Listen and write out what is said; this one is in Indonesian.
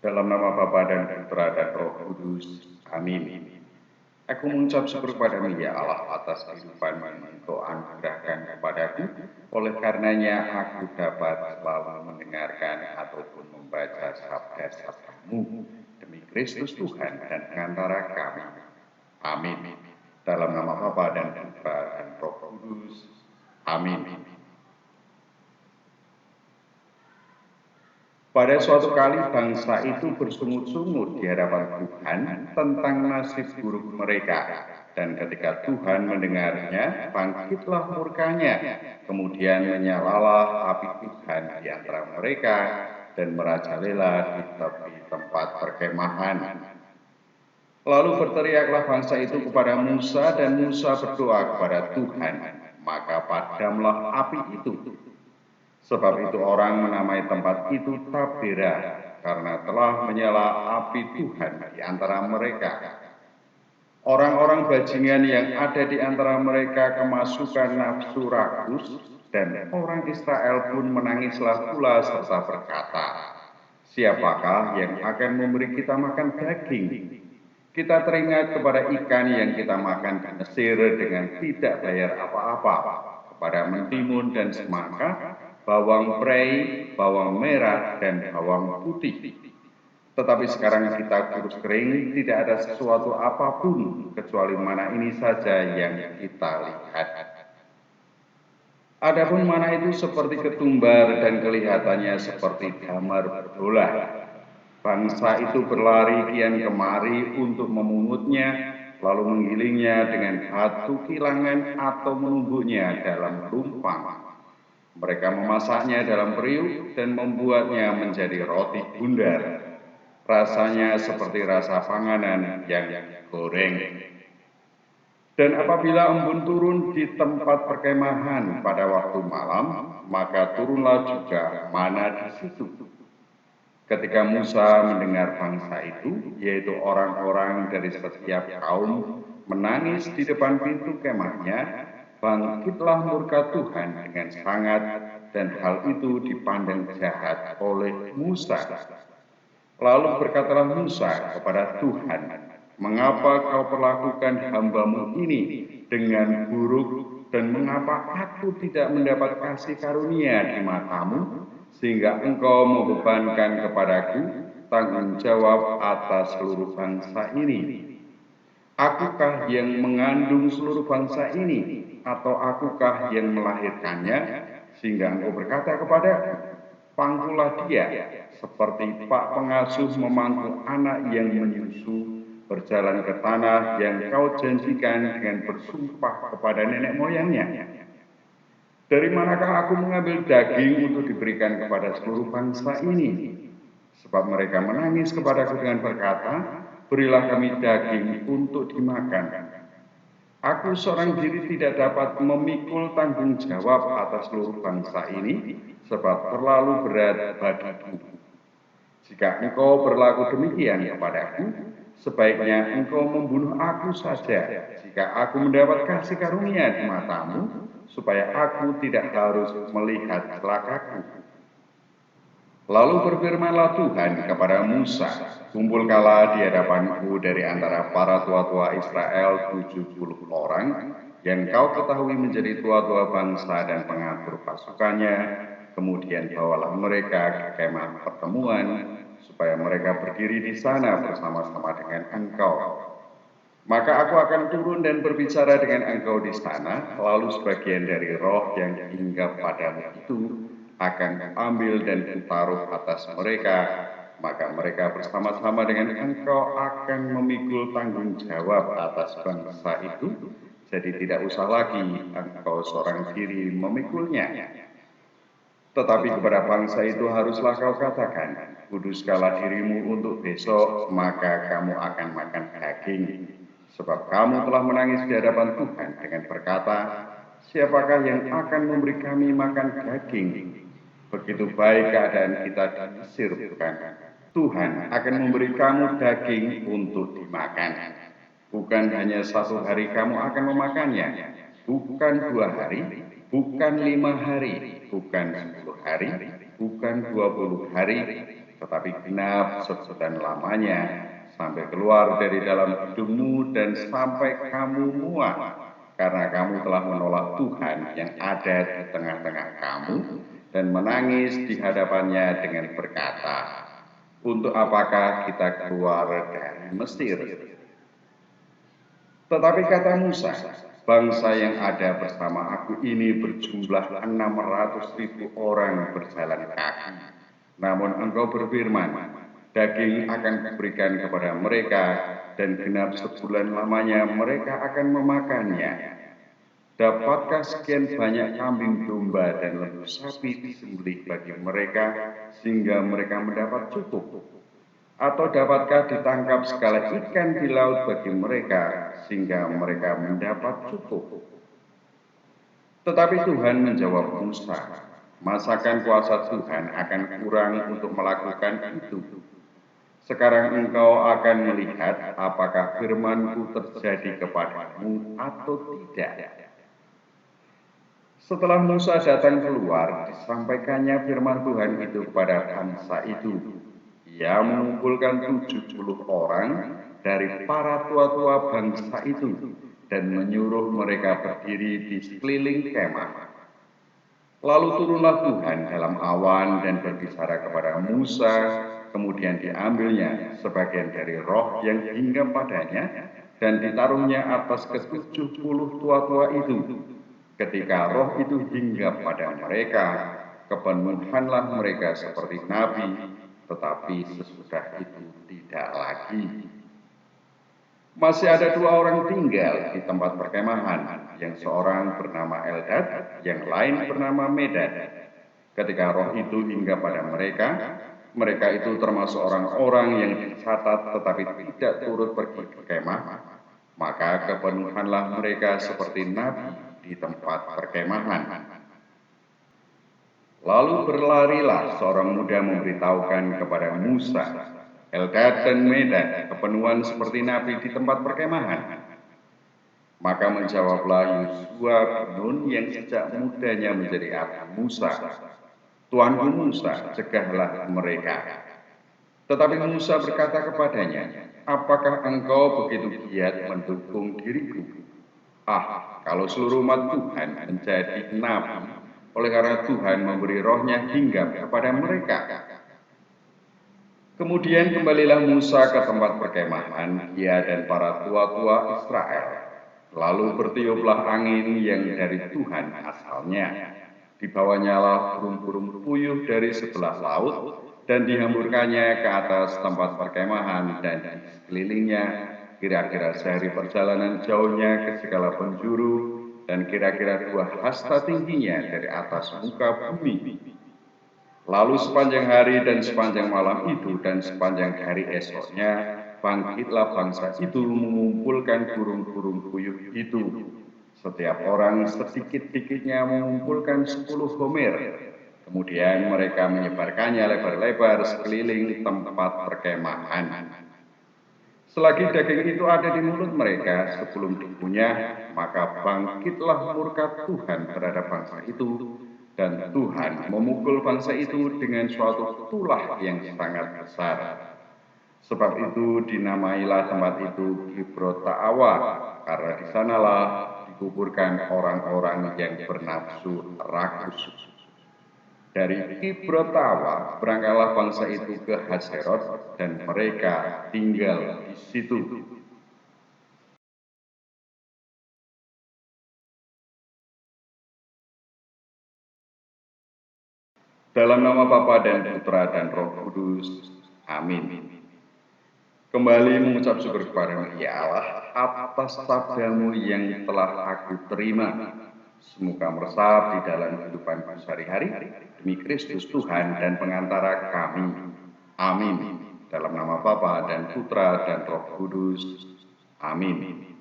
Dalam nama Bapa dan Putra dan Roh Kudus. Amin. Aku mengucap syukur padamu ya Allah atas kehidupan yang Engkau anugerahkan kepadaku. Oleh karenanya aku dapat selalu mendengarkan ataupun membaca sabda-sabdamu demi Kristus Tuhan dan pengantara kami. Amin. Dalam nama Bapa dan Putra dan Roh Kudus. Amin. Pada suatu kali bangsa itu bersungut-sungut di hadapan Tuhan tentang nasib buruk mereka. Dan ketika Tuhan mendengarnya, bangkitlah murkanya. Kemudian menyalalah api Tuhan di antara mereka dan merajalela di tepi tempat perkemahan. Lalu berteriaklah bangsa itu kepada Musa dan Musa berdoa kepada Tuhan. Maka padamlah api itu. Sebab itu orang menamai tempat itu Tabera, karena telah menyala api Tuhan di antara mereka. Orang-orang bajingan yang ada di antara mereka kemasukan nafsu rakus, dan orang Israel pun menangislah pula serta berkata, siapakah yang akan memberi kita makan daging? Kita teringat kepada ikan yang kita makan di Mesir dengan tidak bayar apa-apa, kepada mentimun dan semangka, bawang prei, bawang merah, dan bawang putih. Tetapi sekarang kita kurus kering, tidak ada sesuatu apapun, kecuali mana ini saja yang kita lihat. Adapun mana itu seperti ketumbar dan kelihatannya seperti damar berdolah. Bangsa itu berlari kian kemari untuk memungutnya, lalu menggilingnya dengan batu kilangan atau menumbuknya dalam lumpang. Mereka memasaknya dalam periuk dan membuatnya menjadi roti bundar. Rasanya seperti rasa panganan yang digoreng. Dan apabila embun turun di tempat perkemahan pada waktu malam, maka turunlah juga mana di situ. Ketika Musa mendengar bangsa itu, yaitu orang-orang dari setiap kaum, menangis di depan pintu kemahnya, bangkitlah murka Tuhan dengan sangat, dan hal itu dipandang jahat oleh Musa. Lalu berkatalah Musa kepada Tuhan, mengapa kau perlakukan hambamu ini dengan buruk, dan mengapa aku tidak mendapat kasih karunia di matamu, sehingga engkau membebankan kepadaku tanggung jawab atas seluruh bangsa ini? Akukah yang mengandung seluruh bangsa ini, atau akukah yang melahirkannya, sehingga engkau berkata kepadaku, pangkulah dia, seperti pak pengasuh memangku anak yang menyusu, berjalan ke tanah yang kau janjikan dengan bersumpah kepada nenek moyangnya. Dari manakah aku mengambil daging untuk diberikan kepada seluruh bangsa ini? Sebab mereka menangis kepadaku dengan berkata, berilah kami daging untuk dimakan. Aku seorang diri tidak dapat memikul tanggung jawab atas seluruh bangsa ini, sebab terlalu berat bagiku. Jika engkau berlaku demikian kepadaku, sebaiknya engkau membunuh aku saja, jika aku mendapat kasih karunia di matamu, supaya aku tidak harus melihat celakaku. Lalu berfirmanlah Tuhan kepada Musa, kumpulkanlah di hadapanku dari antara para tua-tua Israel 70 orang, yang kau ketahui menjadi tua-tua bangsa dan pengatur pasukannya, kemudian bawalah mereka ke kemah pertemuan, supaya mereka berdiri di sana bersama-sama dengan engkau. Maka aku akan turun dan berbicara dengan engkau di sana, lalu sebagian dari roh yang hinggap padamu itu akan ambil dan ditaruh atas mereka, maka mereka bersama-sama dengan engkau akan memikul tanggung jawab atas bangsa itu, jadi tidak usah lagi engkau seorang diri memikulnya. Tetapi kepada bangsa itu haruslah kau katakan, kuduskanlah dirimu untuk besok, maka kamu akan makan daging. Sebab kamu telah menangis di hadapan Tuhan dengan berkata, siapakah yang akan memberi kami makan daging? Begitu baik keadaan kita di Mesir, bukan? Tuhan akan memberi kamu daging untuk dimakan. Bukan hanya satu hari kamu akan memakannya, bukan 2 hari, bukan 5 hari, bukan 10 hari, bukan 20 hari, tetapi genap sesudah lamanya sampai keluar dari dalam hidungmu dan sampai kamu muak, karena kamu telah menolak Tuhan yang ada di tengah-tengah kamu dan menangis di hadapannya dengan berkata, untuk apakah kita keluar dari Mesir? Tetapi kata Musa, bangsa yang ada bersama aku ini berjumlah 600.000 orang berjalan kaki. Namun engkau berfirman, daging akan kuberikan kepada mereka, dan genap sebulan lamanya mereka akan memakannya. Dapatkah sekian banyak kambing domba dan lembu sapi disembelih bagi mereka, sehingga mereka mendapat cukup? Atau dapatkah ditangkap segala ikan di laut bagi mereka, sehingga mereka mendapat cukup? Tetapi Tuhan menjawab Musa, masakan kuasa Tuhan akan kurang untuk melakukan itu? Sekarang engkau akan melihat apakah firman-Ku terjadi kepadamu atau tidak. Setelah Musa datang keluar, disampaikannya firman Tuhan itu kepada bangsa itu. Ia mengumpulkan 70 orang dari para tua-tua bangsa itu dan menyuruh mereka berdiri di sekeliling kemah. Lalu turunlah Tuhan dalam awan dan berbicara kepada Musa, kemudian diambilnya sebagian dari roh yang hinggap padanya dan ditaruhnya atas ke-70 tua-tua itu. Ketika roh itu hinggap pada mereka, kepenuhanlah mereka seperti nabi, tetapi sesudah itu tidak lagi. Masih ada 2 orang tinggal di tempat perkemahan, yang seorang bernama Eldad, yang lain bernama Medad. Ketika roh itu hinggap pada mereka, mereka itu termasuk orang-orang yang dicatat tetapi tidak turut pergi ke kemah, maka kepenuhanlah mereka seperti nabi di tempat perkemahan. Lalu berlarilah seorang muda memberitahukan kepada Musa, Eldad dan Medad kepenuhan seperti nabi di tempat perkemahan. Maka menjawablah Yosua bin Nun yang sejak mudanya menjadi abdi Musa, Tuanku Musa, cegahlah mereka. Tetapi Musa berkata kepadanya, apakah engkau begitu giat mendukung diriku? Kalau seluruh umat Tuhan menjadi nabi, oleh karena Tuhan memberi rohnya hinggap kepada mereka. Kemudian kembalilah Musa ke tempat perkemahan, ia dan para tua-tua Israel. Lalu bertiuplah angin yang dari Tuhan asalnya. Dibawanyalah burung-burung puyuh dari sebelah laut, dan dihamburkannya ke atas tempat perkemahan dan di sekelilingnya, kira-kira sehari perjalanan jauhnya ke segala penjuru, dan kira-kira 2 hasta tingginya dari atas muka bumi. Lalu sepanjang hari dan sepanjang malam itu dan sepanjang hari esoknya, bangkitlah bangsa itu mengumpulkan burung-burung puyuh itu. Setiap orang sedikit-dikitnya mengumpulkan 10 homer. Kemudian mereka menyebarkannya lebar-lebar sekeliling tempat perkemahan. Selagi daging itu ada di mulut mereka sebelum dikunyah, maka bangkitlah murka Tuhan terhadap bangsa itu, dan Tuhan memukul bangsa itu dengan suatu tulah yang sangat besar. Sebab itu dinamailah tempat itu Kibrot Ta'awa, karena di sanalah dikuburkan orang-orang yang bernafsu rakus. Dari Kibrot Ta'awa berangkatlah bangsa itu ke Haserot, dan mereka tinggal di situ. Dalam nama Bapa dan Putra dan Roh Kudus. Amin. Kembali mengucap syukur kepadamu ya Allah atas sabdamu yang telah aku terima. Semoga meresap di dalam kehidupan sehari-hari demi Kristus Tuhan dan pengantara kami. Amin. Dalam nama Bapa dan Putra dan Roh Kudus. Amin.